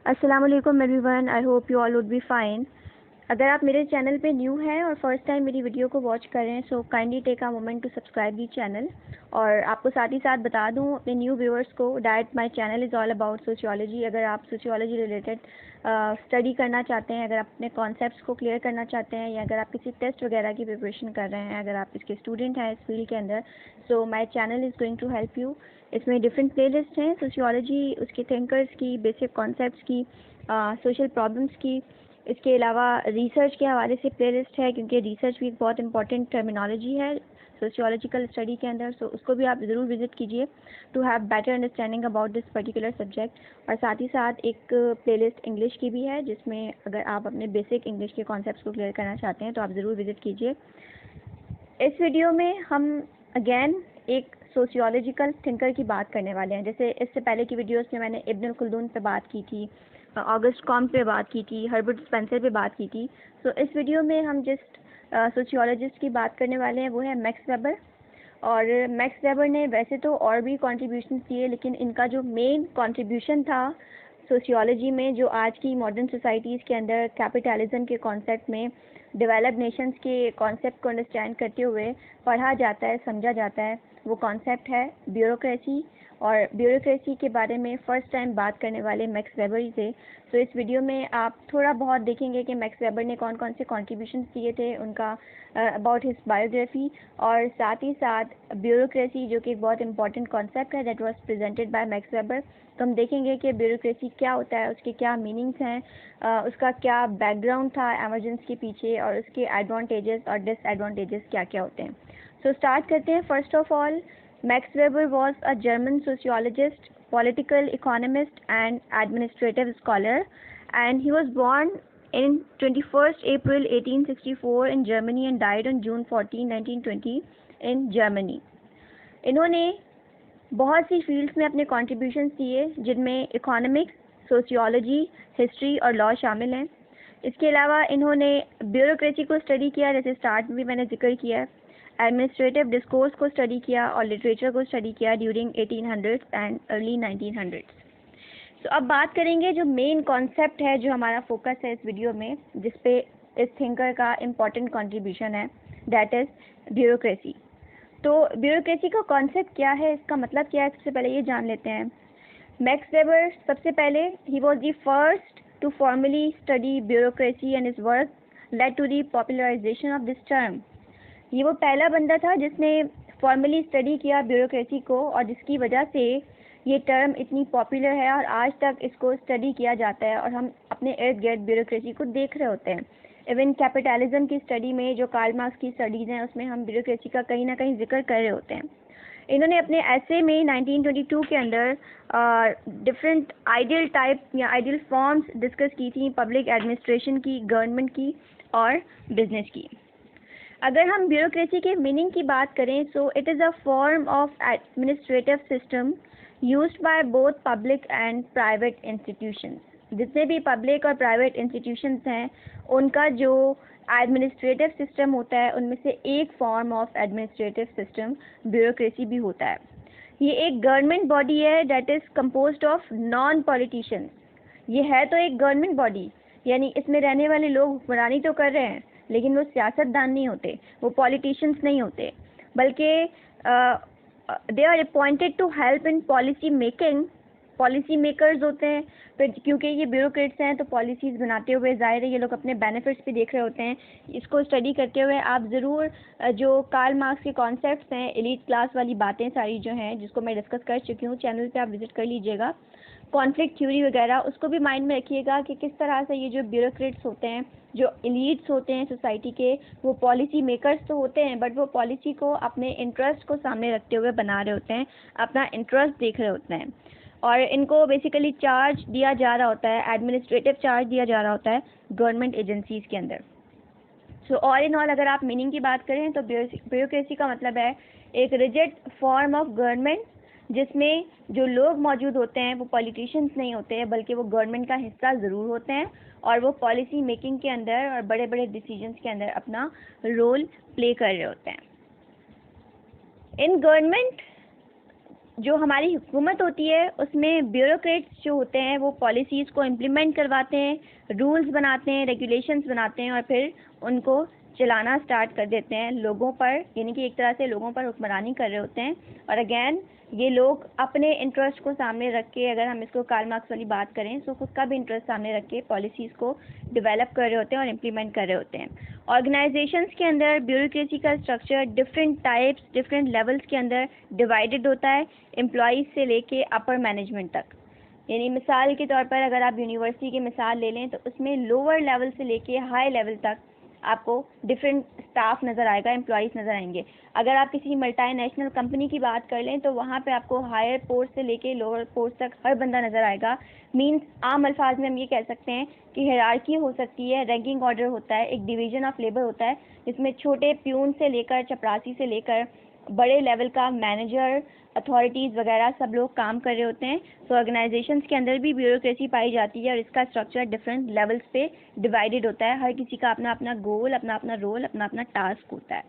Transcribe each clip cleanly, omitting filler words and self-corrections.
अस्सलाम वालेकुम everyone, I hope you all would be fine. अगर आप मेरे चैनल पे न्यू हैं और फर्स्ट टाइम मेरी वीडियो को वॉच कर रहे हैं so kindly take a moment to subscribe the channel. और आपको साथ ही साथ बता दूं अपने न्यू व्यूअर्स को that my channel is all about sociology. अगर आप सोशियोलॉजी रिलेटेड स्टडी करना चाहते हैं, अगर आप अपने कॉन्सेप्ट्स को क्लियर करना चाहते हैं, या अगर आप किसी टेस्ट वगैरह की प्रिपरेशन कर रहे हैं, अगर आप इसके स्टूडेंट हैं इस फील्ड के अंदर, so my channel is going to help you. इसमें डिफरेंट प्लेलिस्ट हैं सोशियोलॉजी, उसके थिंकर्स की, बेसिक कॉन्सेप्ट्स की, सोशल प्रॉब्लम्स की। इसके अलावा रिसर्च के हवाले से प्लेलिस्ट है, क्योंकि रिसर्च भी एक बहुत इंपॉर्टेंट टर्मिनोलॉजी है सोशियोलॉजिकल स्टडी के अंदर। सो उसको भी आप ज़रूर विज़िट कीजिए to have better understanding about this particular subject. और साथ ही साथ एक प्लेलिस्ट इंग्लिश की भी है, जिसमें अगर आप अपने बेसिक इंग्लिश के कॉन्सेप्ट्स को क्लियर करना चाहते हैं तो आप ज़रूर विज़िट कीजिए। इस वीडियो में हम अगेन एक सोशियोलॉजिकल थिंकर की बात करने वाले हैं। जैसे इससे पहले की वीडियोस में मैंने इब्न खल्दून पे बात की थी, ऑगस्ट कॉम्ट पे बात की थी, हर्बर्ट स्पेंसर पे बात की थी। सो इस वीडियो में हम जिस सोशियोलॉजिस्ट की बात करने वाले हैं वो है मैक्स वेबर। और मैक्स वेबर ने वैसे तो और भी कॉन्ट्रीब्यूशन दिए, लेकिन इनका जो मेन कॉन्ट्रीब्यूशन था सोशियोलॉजी में, जो आज की मॉडर्न सोसाइटीज़ के अंदर कैपिटलिज्म के कॉन्सेप्ट में डेवलप्ड नेशंस के कॉन्सेप्ट को अंडरस्टैंड करते हुए पढ़ा जाता है, समझा जाता है, वो कॉन्सेप्ट है ब्यूरोक्रेसी। और ब्यूरोक्रेसी के बारे में फ़र्स्ट टाइम बात करने वाले मैक्स वेबर ही थे। तो इस वीडियो में आप थोड़ा बहुत देखेंगे कि मैक्स वेबर ने कौन कौन से कॉन्ट्रीब्यूशन दिए थे, उनका अबाउट हिज बायोग्राफी, और साथ ही साथ ब्यूरोक्रेसी जो कि एक बहुत इंपॉर्टेंट कॉन्सेप्ट है that was presented by max weber. तो हम देखेंगे कि ब्यूरोक्रेसी क्या होता है, उसके क्या मीनिंग्स हैं, उसका क्या बैकग्राउंड था एमरजेंस के पीछे, और उसके एडवांटेजेस और डिसएडवांटेजेस क्या क्या होते हैं। सो स्टार्ट करते हैं। First of all, Max Weber was a German sociologist, political economist and administrative scholar, and he was born in 21st April 1864 in Germany and died on June 14, 1920 in Germany. इन्होंने बहुत सी fields में अपने contributions दिए, जिनमें economics, sociology, history और law शामिल हैं। इसके अलावा इन्होंने ब्यूरोक्रेसी को स्टडी किया, जैसे स्टार्ट में भी मैंने जिक्र किया है, एडमिनिस्ट्रेटिव डिस्कोर्स को स्टडी किया और लिटरेचर को स्टडी किया ड्यूरिंग 1800 एंड अर्ली 1900। तो अब बात करेंगे जो मेन कॉन्सेप्ट है, जो हमारा फोकस है इस वीडियो में, जिस पे इस थिंकर का इम्पॉर्टेंट कंट्रीब्यूशन है, दैट इज़ ब्यूरोक्रेसी। तो ब्यूरोक्रेसी का कॉन्सेप्ट क्या है, इसका मतलब क्या है, सबसे पहले ये जान लेते हैं। मैक्स वेबर सबसे पहले ही was the first to formally study bureaucracy and his work led to the popularization of this term. ये वो पहला बंदा था जिसने फॉर्मली स्टडी किया ब्यूरोक्रेसी को, और जिसकी वजह से ये टर्म इतनी पॉपुलर है और आज तक इसको स्टडी किया जाता है और हम अपने इर्द गिर्द ब्यूरोक्रेसी को देख रहे होते हैं। इवन कैपिटलिज्म की स्टडी में, जो कार्ल मार्क्स की स्टडीज़ हैं, उसमें हम ब्यूरोक्रेसी का कहीं ना कहीं जिक्र कर रहे होते हैं। इन्होंने अपने ऐसे में 1922 के अंदर डिफरेंट आइडियल टाइप या आइडियल फॉर्म्स डिस्कस की थी पब्लिक एडमिनिस्ट्रेशन की, गवर्नमेंट की और बिजनेस की। अगर हम ब्यूरोक्रेसी के मीनिंग की बात करें, so it is a form of administrative system used by both public and private institutions. जितने भी पब्लिक और प्राइवेट इंस्टीट्यूशंस हैं, उनका जो एडमिनिस्ट्रेटिव सिस्टम होता है, उनमें से एक form of administrative system bureaucracy भी होता है। ये एक गवर्नमेंट बॉडी है that is composed of non politicians. ये है तो एक गवर्नमेंट बॉडी, यानी इसमें रहने वाले लोग हुक्मरानी तो कर रहे हैं, लेकिन वो सियासतदान नहीं होते, वो पॉलिटिशियंस नहीं होते, बल्कि they are appointed to help in policy making. Policy makers होते हैं, फिर क्योंकि ये ब्यूरोक्रेट्स हैं तो पॉलिसीज़ बनाते हुए ज़ाहिर है ये लोग अपने बेनिफिट्स भी देख रहे होते हैं। इसको स्टडी करते हुए आप ज़रूर जो कार्ल मार्क्स के कॉन्सेप्ट्स हैं, एलीट क्लास वाली बातें सारी जो हैं, जिसको मैं डिस्कस कर चुकी हूँ, चैनल पे आप विज़िट कर लीजिएगा, कॉन्फ्लिक्ट थ्योरी वगैरह, उसको भी माइंड में रखिएगा कि किस तरह से ये जो ब्यूरोक्रेट्स होते हैं, जो एलीट्स होते हैं सोसाइटी के, वो पॉलिसी मेकर्स तो होते हैं, बट वो पॉलिसी को अपने इंटरेस्ट को सामने रखते हुए बना रहे होते हैं, अपना इंटरेस्ट देख रहे होते हैं। और इनको बेसिकली चार्ज दिया जा रहा होता है, एडमिनिस्ट्रेटिव चार्ज दिया जा रहा होता है गवर्नमेंट एजेंसीज़ के अंदर। सो ऑल इन ऑल अगर आप मीनिंग की बात करें तो ब्यूरोक्रेसी का मतलब है एक रिजिड फॉर्म ऑफ गवर्नमेंट, जिसमें जो लोग मौजूद होते हैं वो पॉलिटिशियंस नहीं होते हैं, बल्कि वो गवर्नमेंट का हिस्सा ज़रूर होते हैं, और वो पॉलिसी मेकिंग के अंदर और बड़े बड़े डिसीजंस के अंदर अपना रोल प्ले कर रहे होते हैं। इन गवर्नमेंट जो हमारी हुकूमत होती है उसमें ब्यूरोक्रेट्स जो होते हैं वो पॉलिसीज़ को इम्प्लीमेंट करवाते हैं, रूल्स बनाते हैं, रेगुलेशंस बनाते हैं और फिर उनको चलाना स्टार्ट कर देते हैं लोगों पर, यानी कि एक तरह से लोगों पर हुक्मरानी कर रहे होते हैं। और अगेन ये लोग अपने इंटरेस्ट को सामने रख के, अगर हम इसको कार्ल मार्क्स वाली बात करें, तो खुद का भी इंटरेस्ट सामने रख के पॉलिसीज़ को डेवलप कर रहे होते हैं और इम्प्लीमेंट कर रहे होते हैं। ऑर्गेनाइजेशंस के अंदर ब्यूरोक्रेसी का structure different types, different levels के अंदर डिवाइडेड होता है, एम्प्लॉयज़ से लेके अपर मैनेजमेंट तक। यानी मिसाल के तौर पर अगर आप यूनिवर्सिटी की मिसाल ले लें तो उसमें लोअर लेवल से लेके हाई लेवल तक आपको डिफरेंट स्टाफ नज़र आएगा, एम्प्लॉयज़ नज़र आएंगे। अगर आप किसी मल्टीनेशनल कंपनी की बात कर लें तो वहाँ पे आपको हायर पोस्ट से लेके लोअर पोस्ट तक हर बंदा नज़र आएगा। मीन्स आम अल्फाज में हम ये कह सकते हैं कि हायरार्की हो सकती है, रैंकिंग ऑर्डर होता है, एक डिवीज़न ऑफ लेबर होता है जिसमें छोटे प्यून से लेकर चपरासी से लेकर बड़े लेवल का मैनेजर, अथॉरिटीज़ वगैरह सब लोग काम कर रहे होते हैं। सो ऑर्गेनाइजेशंस के अंदर भी ब्यूरोक्रेसी पाई जाती है और इसका स्ट्रक्चर डिफरेंट लेवल्स पे डिवाइडेड होता है। हर किसी का अपना अपना गोल, अपना अपना रोल, अपना अपना टास्क होता है।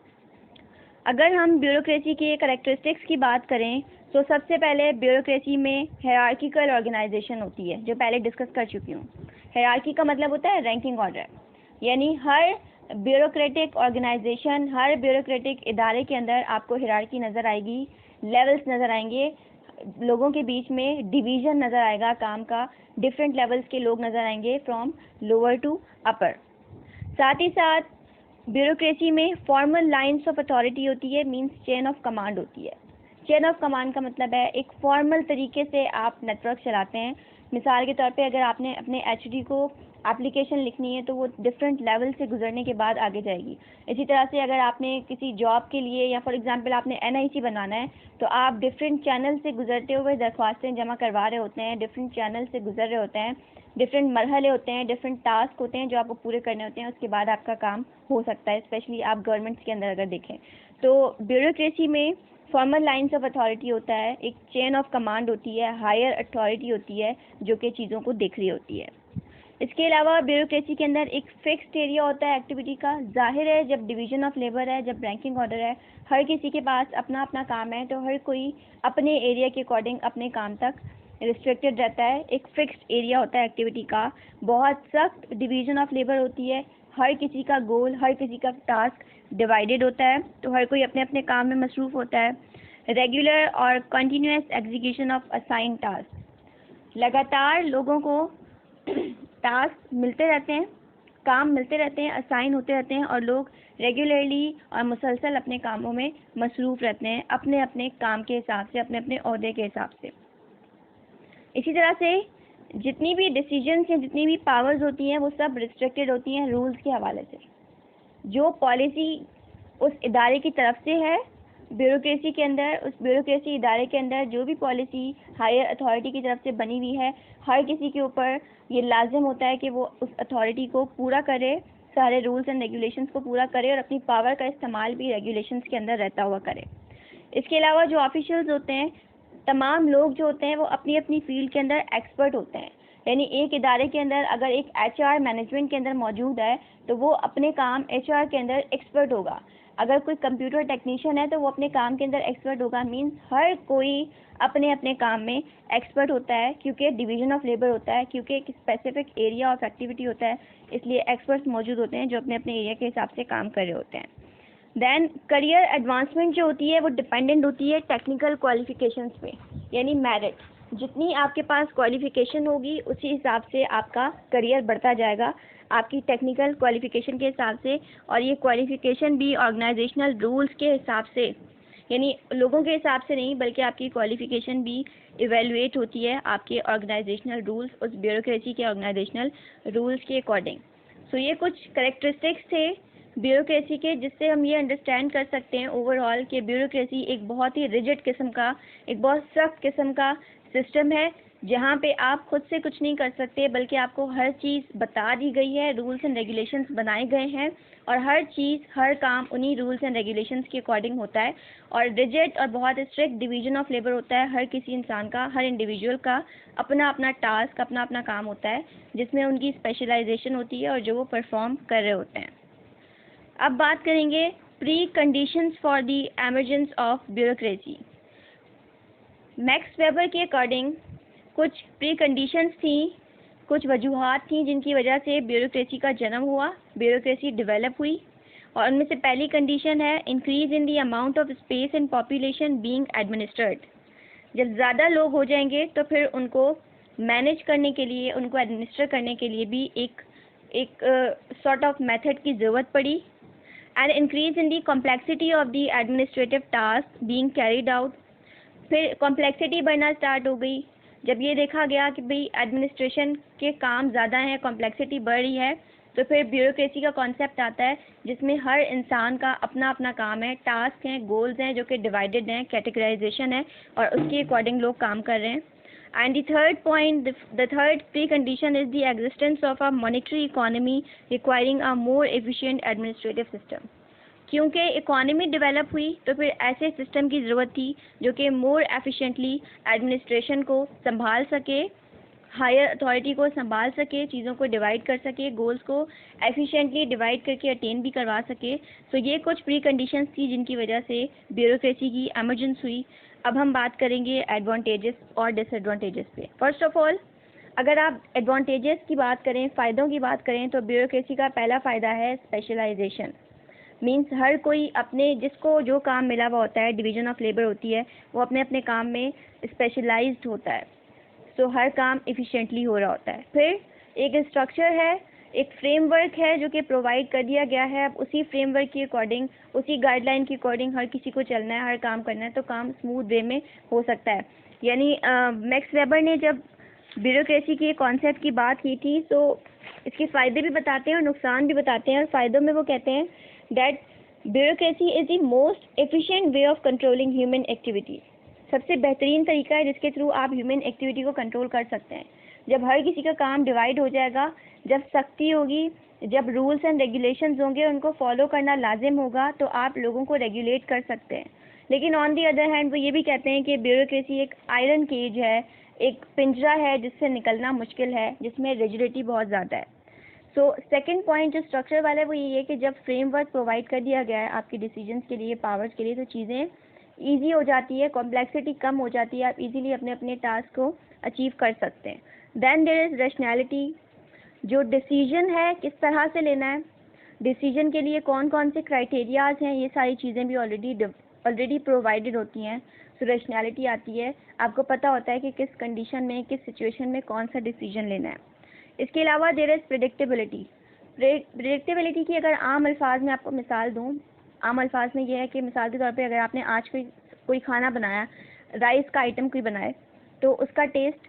अगर हम ब्यूरोक्रेसी के कैरेक्टरिस्टिक्स की बात करें तो सबसे पहले ब्यूरोक्रेसी में हायरार्किकल ऑर्गेनाइजेशन होती है, जो पहले डिस्कस कर चुकी हूँ। हायरार्की का मतलब होता है रैंकिंग ऑर्डर, यानी हर ब्यूरोक्रेटिक ऑर्गेनाइजेशन, हर ब्यूरोक्रेटिक इदारे के अंदर आपको हायरार्की नज़र आएगी, लेवल्स नज़र आएंगे, लोगों के बीच में डिवीज़न नज़र आएगा काम का, डिफरेंट लेवल्स के लोग नज़र आएंगे फ्रॉम लोअर टू अपर। साथ ही साथ ब्यूरोक्रेसी में फॉर्मल लाइंस ऑफ अथॉरिटी होती है, मींस चेन ऑफ कमांड होती है। चेन ऑफ कमांड का मतलब है एक फॉर्मल तरीके से आप नेटवर्क चलाते हैं। मिसाल के तौर पे अगर आपने अपने एचडी को एप्लीकेशन लिखनी है तो वो डिफरेंट लेवल से गुजरने के बाद आगे जाएगी। इसी तरह से अगर आपने किसी जॉब के लिए या फॉर एग्जांपल आपने एनआईसी बनाना है तो आप डिफरेंट चैनल से गुजरते हुए दरख्वास्तें जमा करवा रहे होते हैं, डिफरेंट चैनल से गुजर रहे होते हैं, डिफरेंट मरहले होते हैं, डिफरेंट टास्क होते हैं जो आपको पूरे करने होते हैं, उसके बाद आपका काम हो सकता है। स्पेशली आप गवर्नमेंट्स के अंदर अगर देखें तो ब्यूरोक्रेसी में फॉर्मल लाइंस ऑफ अथॉरिटी होता है, एक चेन ऑफ कमांड होती है, हायर अथॉरिटी होती है जो कि चीज़ों को देख रही होती है। इसके अलावा ब्यूरोक्रेसी के अंदर एक फिक्स्ड एरिया होता है एक्टिविटी का। जाहिर है जब डिवीज़न ऑफ लेबर है, जब रैंकिंग ऑर्डर है, हर किसी के पास अपना अपना काम है, तो हर कोई अपने एरिया के अकॉर्डिंग अपने काम तक रिस्ट्रिक्टेड रहता है। एक फिक्स्ड एरिया होता है एक्टिविटी का, बहुत सख्त डिवीज़न ऑफ लेबर होती है, हर किसी का गोल, हर किसी का टास्क डिवाइडेड होता है, तो हर कोई अपने अपने काम में मसरूफ़ होता है। रेगुलर और continuous execution of assign task, लगातार लोगों को टास्क मिलते रहते हैं, काम मिलते रहते हैं, असाइन होते रहते हैं और लोग रेगुलरली और मुसलसल अपने कामों में मसरूफ़ रहते हैं, अपने अपने काम के हिसाब से, अपने अपने ओहदे के हिसाब से। इसी तरह से जितनी भी डिसीजंस हैं, जितनी भी पावर्स होती हैं, वो सब रिस्ट्रिक्टेड होती हैं रूल्स के हवाले से। जो पॉलिसी उस इदारे की तरफ से है ब्यूरोक्रेसी के अंदर, उस ब्यूरोक्रेसी इदारे के अंदर जो भी पॉलिसी हायर अथॉरिटी की तरफ से बनी हुई है, हर किसी के ऊपर ये लाजिम होता है कि वो उस अथॉरिटी को पूरा करे, सारे रूल्स एंड रेगुलेशंस को पूरा करे और अपनी पावर का इस्तेमाल भी रेगुलेशंस के अंदर रहता हुआ करे। इसके अलावा जो ऑफिशियल्स होते हैं, तमाम लोग जो होते हैं वो अपनी अपनी फील्ड के अंदर एक्सपर्ट होते हैं। यानी एक इदारे के अंदर अगर एक एचआर मैनेजमेंट के अंदर मौजूद है तो वो अपने काम एचआर के अंदर एक्सपर्ट होगा। अगर कोई कंप्यूटर टेक्नीशियन है तो वो अपने काम के अंदर एक्सपर्ट होगा। मींस हर कोई अपने अपने काम में एक्सपर्ट होता है, क्योंकि डिवीज़न ऑफ लेबर होता है, क्योंकि एक स्पेसिफिक एरिया ऑफ एक्टिविटी होता है, इसलिए एक्सपर्ट्स मौजूद होते हैं जो अपने अपने एरिया के हिसाब से काम कर रहे होते हैं। देन करियर एडवांसमेंट जो होती है वो डिपेंडेंट होती है टेक्निकल क्वालिफिकेशंस पे, यानी मेरिट। जितनी आपके पास क्वालिफिकेशन होगी उसी हिसाब से आपका करियर बढ़ता जाएगा, आपकी टेक्निकल क्वालिफिकेशन के हिसाब से। और ये क्वालिफिकेशन भी ऑर्गेनाइजेशनल रूल्स के हिसाब से, यानी लोगों के हिसाब से नहीं, बल्कि आपकी क्वालिफिकेशन भी इवेलुएट होती है आपके ऑर्गेनाइजेशनल रूल्स, उस ब्यूरोक्रेसी के ऑर्गेनाइजेशनल रूल्स के अकॉर्डिंग। सो ये कुछ करेक्टरिस्टिक्स थे ब्यूरोक्रेसी के, जिससे हम ये अंडरस्टैंड कर सकते हैं ओवरऑल कि ब्यूरोक्रेसी एक बहुत ही रिजिड किस्म का, एक बहुत सख्त किस्म का सिस्टम है, जहाँ पे आप खुद से कुछ नहीं कर सकते, बल्कि आपको हर चीज़ बता दी गई है, रूल्स एंड रेगुलेशंस बनाए गए हैं और हर चीज़, हर काम उन्हीं रूल्स एंड रेगुलेशंस के अकॉर्डिंग होता है। और रिजिड और बहुत स्ट्रिक्ट डिवीजन ऑफ लेबर होता है। हर किसी इंसान का, हर इंडिविजुअल का अपना अपना टास्क, अपना अपना काम होता है, जिसमें उनकी स्पेशलाइजेशन होती है और जो वो परफॉर्म कर रहे होते हैं। अब बात करेंगे pre conditions for the emergence of bureaucracy. Max weber के अकॉर्डिंग कुछ प्री कंडीशंस थी, कुछ वजूहात थी जिनकी वजह से ब्यूरोक्रेसी का जन्म हुआ, ब्यूरोक्रेसी डेवलप हुई। और उनमें से पहली कंडीशन है increase in the amount of space and population being administered. जब ज़्यादा लोग हो जाएंगे तो फिर उनको मैनेज करने के लिए, उनको एडमिनिस्टर करने के लिए भी एक सॉर्ट ऑफ मेथड की ज़रूरत पड़ी। And increase in the complexity of the administrative task being carried out. फिर कॉम्प्लेक्सिटी बढ़ना स्टार्ट हो गई। जब ये देखा गया कि भाई एडमिनिस्ट्रेशन के काम ज़्यादा हैं, कॉम्प्लेक्सिटी बढ़ रही है, तो फिर ब्यूरोक्रेसी का कॉन्सेप्ट आता है जिसमें हर इंसान का अपना अपना काम है, टास्क हैं, गोल्स हैं जो कि डिवाइडेड हैं, कैटेगराइजेशन है और उसके अकॉर्डिंग लोग काम कर रहे हैं। And the third point, the third pre condition is the existence of a monetary economy requiring a more efficient administrative system. क्योंकि इकोनॉमी डेवलप हुई तो फिर ऐसे सिस्टम की ज़रूरत थी जो कि मोर एफिशिएंटली एडमिनिस्ट्रेशन को संभाल सके, हायर अथॉरिटी को संभाल सके, चीज़ों को डिवाइड कर सके, गोल्स को एफिशिएंटली डिवाइड करके अटेन भी करवा सके। तो ये कुछ प्री कंडीशंस थी जिनकी वजह से ब्यूरोक्रेसी की एमरजेंस हुई। अब हम बात करेंगे एडवांटेजेस और डिसएडवांटेजेस पे। फर्स्ट ऑफ ऑल, अगर आप एडवांटेजेस की बात करें, फ़ायदों की बात करें, तो ब्यूरोक्रेसी का पहला फ़ायदा है स्पेशलाइजेशन। मीन्स हर कोई अपने, जिसको जो काम मिला हुआ होता है, डिवीज़न ऑफ लेबर होती है, वो अपने अपने काम में स्पेशलाइज्ड होता है। सो हर काम इफ़िशेंटली हो रहा होता है। फिर एक स्ट्रक्चर है, एक फ्रेमवर्क है जो कि प्रोवाइड कर दिया गया है। अब उसी फ्रेमवर्क के अकॉर्डिंग, उसी गाइडलाइन के अकॉर्डिंग हर किसी को चलना है, हर काम करना है, तो काम स्मूथ वे में हो सकता है। यानी मैक्स वेबर ने जब ब्यूरोक्रेसी के कॉन्सेप्ट की बात की थी तो इसके फ़ायदे भी बताते हैं और नुकसान भी बताते हैं। और फ़ायदों में वो कहते हैं that bureaucracy is the most efficient way of controlling human activity. सबसे बेहतरीन तरीका है जिसके थ्रू आप ह्यूमन एक्टिविटी को कंट्रोल कर सकते हैं। जब हर किसी का काम डिवाइड हो जाएगा, जब सख्ती होगी, जब रूल्स एंड रेगुलेशंस होंगे, उनको फॉलो करना लाजिम होगा, तो आप लोगों को रेगुलेट कर सकते हैं। लेकिन ऑन दी अदर हैंड वो ये भी कहते हैं कि ब्यूरोक्रेसी एक आयरन केज है, एक पिंजरा है जिससे निकलना मुश्किल है, जिसमें रिजिडिटी बहुत ज़्यादा है। सो सेकंड पॉइंट जो स्ट्रक्चर वाला है वो ये है कि जब फ्रेमवर्क प्रोवाइड कर दिया गया है आपके डिसीजंस के लिए, पावर्स के लिए, तो चीज़ें ईजी हो जाती है, कॉम्प्लेक्सिटी कम हो जाती है, आप इजीली अपने अपने टास्क को अचीव कर सकते हैं। Then there is rationality. जो डिसीजन है किस तरह से लेना है, डिसीजन के लिए कौन कौन से क्राइटेरियाज हैं, ये सारी चीज़ें भी ऑलरेडी प्रोवाइडेड होती हैं। सो रैशनैलिटी आती है, आपको पता होता है कि किस कंडीशन में, किस सिचुएशन में कौन सा डिसीजन लेना है। इसके अलावा देयर इज़ प्रेडिक्टेबिलिटी। प्रेडिक्टेबिलिटी की अगर आम अल्फाज में आपको मिसाल दूँ, आम अल्फाज में यह है कि मिसाल के तौर पे अगर आपने आज कोई खाना बनाया, राइस का आइटम कोई बनाए, तो उसका टेस्ट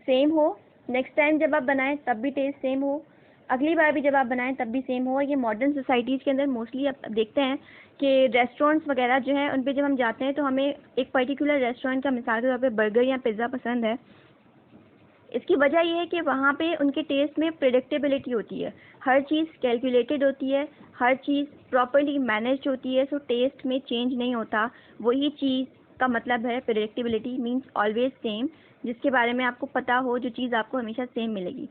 सेम हो, नेक्स्ट टाइम जब आप बनाएं तब भी टेस्ट सेम हो, अगली बार भी जब आप बनाएं तब भी सेम हो। और ये मॉडर्न सोसाइटीज़ के अंदर मोस्टली आप देखते हैं कि रेस्टोरेंट्स वगैरह जो हैं उन पे जब हम जाते हैं तो हमें एक पर्टिकुलर रेस्टोरेंट का मिसाल के तौर पे बर्गर या पिज़्ज़ा पसंद है। इसकी वजह ये है कि वहाँ पे उनके टेस्ट में प्रेडिक्टेबिलिटी होती है, हर चीज़ कैलकुलेटेड होती है, हर चीज़ प्रॉपर्ली मैनेज्ड होती है। सो टेस्ट में चेंज नहीं होता। वही चीज़ का मतलब है प्रेडिक्टेबिलिटी, मीन्स ऑलवेज सेम, जिसके बारे में आपको पता हो, जो चीज़ आपको हमेशा सेम मिलेगी।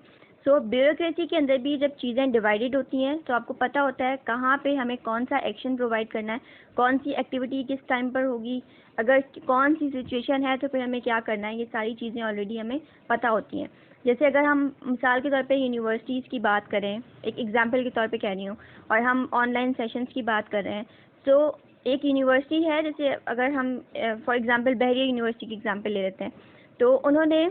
सो ब्यूरोक्रेसी के अंदर भी जब चीज़ें डिवाइडेड होती हैं तो आपको पता होता है कहाँ पे हमें कौन सा एक्शन प्रोवाइड करना है, कौन सी एक्टिविटी किस टाइम पर होगी, अगर कौन सी सिचुएशन है तो फिर हमें क्या करना है, ये सारी चीज़ें ऑलरेडी हमें पता होती हैं। जैसे अगर हम मिसाल के तौर पे यूनिवर्सिटीज़ की बात करें, एक एग्जांपल के तौर पे कह रही हूँ, और हम ऑनलाइन सेशंस की बात कर रहे हैं, तो एक यूनिवर्सिटी है, जैसे अगर हम फॉर एग्जांपल बहरिया यूनिवर्सिटी की एग्जांपल ले लेते हैं, तो उन्होंने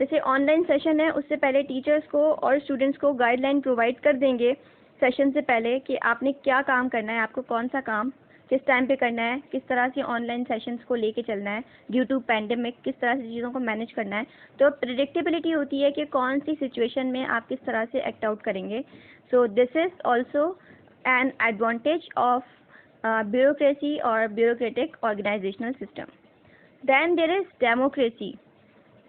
जैसे ऑनलाइन सेशन है उससे पहले टीचर्स को और स्टूडेंट्स को गाइडलाइन प्रोवाइड कर देंगे सेशन से पहले कि आपने क्या काम करना है, आपको कौन सा काम किस टाइम पे करना है, किस तरह से ऑनलाइन सेशंस को लेके चलना है, ड्यू टू पैंडेमिक किस तरह से चीज़ों को मैनेज करना है। तो प्रेडिक्टेबिलिटी होती है कि कौन सी सिचुएशन में आप किस तरह से एक्ट आउट करेंगे। So this is also an advantage of bureaucracy और bureaucratic organisational system. Then there is democracy.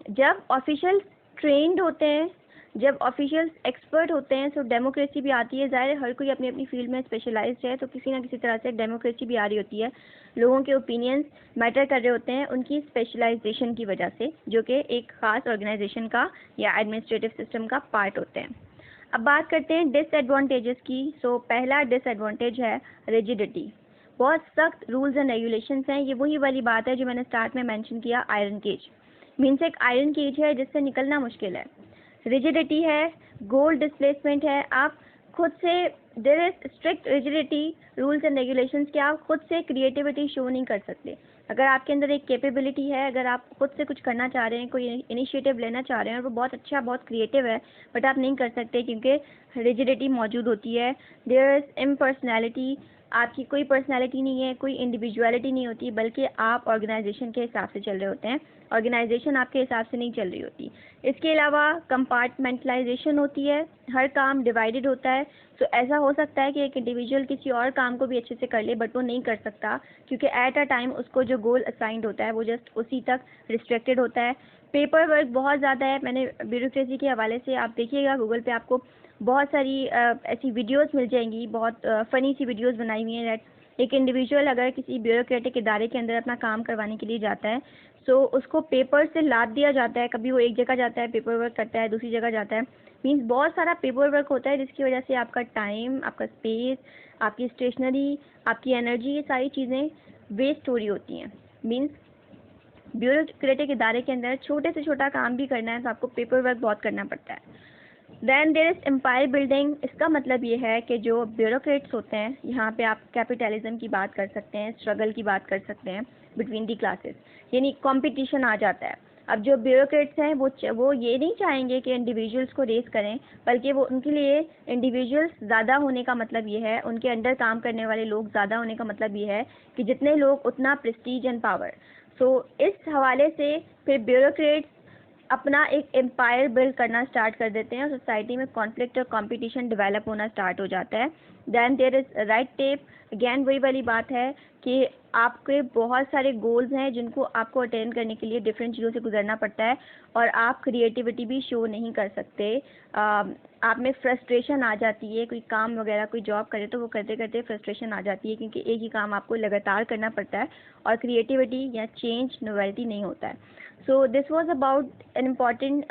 जब ऑफिशियल ट्रेंड होते हैं, जब ऑफिशियल्स एक्सपर्ट होते हैं, तो डेमोक्रेसी भी आती है। ज़ाहिर हर कोई अपनी अपनी फील्ड में स्पेशलाइज्ड है, तो किसी ना किसी तरह से डेमोक्रेसी भी आ रही होती है। लोगों के ओपिनियंस मैटर कर रहे होते हैं उनकी स्पेशलाइजेशन की वजह से, जो कि एक ख़ास ऑर्गेनाइजेशन का या एडमिनिस्ट्रेटिव सिस्टम का पार्ट होते हैं। अब बात करते हैं डिसएडवांटेजेस की। सो पहला डिसएडवांटेज है रिजिडिटी। बहुत सख्त रूल्स एंड रेगुलेशंस हैं। ये वही वाली बात है जो मैंने स्टार्ट में मेंशन किया, आयरन केज। मीन्स एक आयरन केज है जिससे निकलना मुश्किल है। रिजिडिटी है, गोल डिस्प्लेसमेंट है, आप खुद से, there is strict rigidity, rules and regulations कि आप खुद से क्रिएटिविटी शो नहीं कर सकते। अगर आपके अंदर एक कैपेबिलिटी है, अगर आप खुद से कुछ करना चाह रहे हैं, कोई इनिशिएटिव लेना चाह रहे हैं और वो बहुत अच्छा, बहुत क्रिएटिव है, बट आप नहीं कर सकते क्योंकि रिजिडिटी मौजूद होती है। देयर इज इम्पर्सनैलिटी, आपकी कोई पर्सनैलिटी नहीं है, कोई इंडिविजुअलिटी नहीं होती, बल्कि आप ऑर्गेनाइजेशन के हिसाब से चल रहे होते हैं, ऑर्गेनाइजेशन आपके हिसाब से नहीं चल रही होती। इसके अलावा कंपार्टमेंटलाइजेशन होती है, हर काम डिवाइडेड होता है। तो ऐसा हो सकता है कि एक इंडिविजुअल किसी और काम को भी अच्छे से कर ले, बट वो नहीं कर सकता क्योंकि एट अ टाइम उसको जो गोल असाइंड होता है वो जस्ट उसी तक रिस्ट्रिक्टेड होता है। पेपर वर्क बहुत ज़्यादा है। मैंने ब्यूरोक्रेसी के हवाले से, आप देखिएगा गूगल पे आपको बहुत सारी ऐसी वीडियोस मिल जाएंगी, बहुत फ़नी सी वीडियोस बनाई हुई हैं दैट एक इंडिविजुअल अगर किसी ब्यूरोक्रेटिक इदारे के अंदर अपना काम करवाने के लिए जाता है, सो उसको पेपर से लाद दिया जाता है। कभी वो एक जगह जाता है, पेपर वर्क करता है, दूसरी जगह जाता है, मीन्स बहुत सारा पेपर वर्क होता है जिसकी वजह से आपका टाइम, आपका स्पेस, आपकी स्टेशनरी, आपकी एनर्जी, ये सारी चीज़ें वेस्ट हो रही होती हैं। मीन्स ब्यूरोक्रेटिक इदारे के अंदर छोटे से छोटा काम भी करना है तो आपको पेपर वर्क बहुत करना पड़ता है। Then there is empire building. इसका मतलब ये है कि जो ब्यूरोक्रेट्स होते हैं, यहाँ पे आप कैपिटलिज्म की बात कर सकते हैं, स्ट्रगल की बात कर सकते हैं बिटवीन दी क्लासेस, यानी कंपटीशन आ जाता है। अब जो ब्यूरोक्रेट्स हैं वो ये नहीं चाहेंगे कि इंडिविजुअल्स को रेस करें, बल्कि वो उनके लिए इंडिविजुअल्स ज़्यादा होने का मतलब ये है, उनके अंडर काम करने वाले लोग ज़्यादा होने का मतलब ये है कि जितने लोग उतना प्रेस्टीज एंड पावर। सो इस हवाले से फिर ब्यूरोक्रेट्स अपना एक एम्पायर बिल्ड करना स्टार्ट कर देते हैं और सोसाइटी में कॉन्फ्लिक्ट और कंपटीशन डेवलप होना स्टार्ट हो जाता है। Then there is red tape. Again वही वाली बात है कि आपके बहुत सारे गोल्स हैं जिनको आपको अटेन करने के लिए डिफरेंट चीज़ों से गुजरना पड़ता है और आप क्रिएटिविटी भी शो नहीं कर सकते। आप में फ्रस्ट्रेशन आ जाती है, कोई काम वगैरह कोई जॉब करे तो वो करते करते फ्रस्ट्रेशन आ जाती है क्योंकि एक ही काम आपको लगातार करना पड़ता है और क्रिएटिविटी या चेंज, नोवेल्टी नहीं होता है। So this was about an important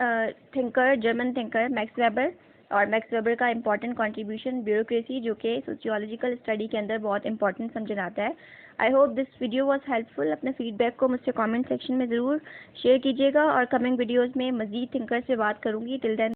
thinker, German thinker, max weber, और मैक्स वेबर का important contribution ब्यूरोक्रेसी, जो कि सोशियोलॉजिकल स्टडी के अंदर बहुत important समझा जाता है। I hope this video was helpful. अपने फीडबैक को मुझसे कमेंट सेक्शन में ज़रूर शेयर कीजिएगा और कमिंग वीडियोज़ में मज़ीद थिंकर से बात करूँगी। Till then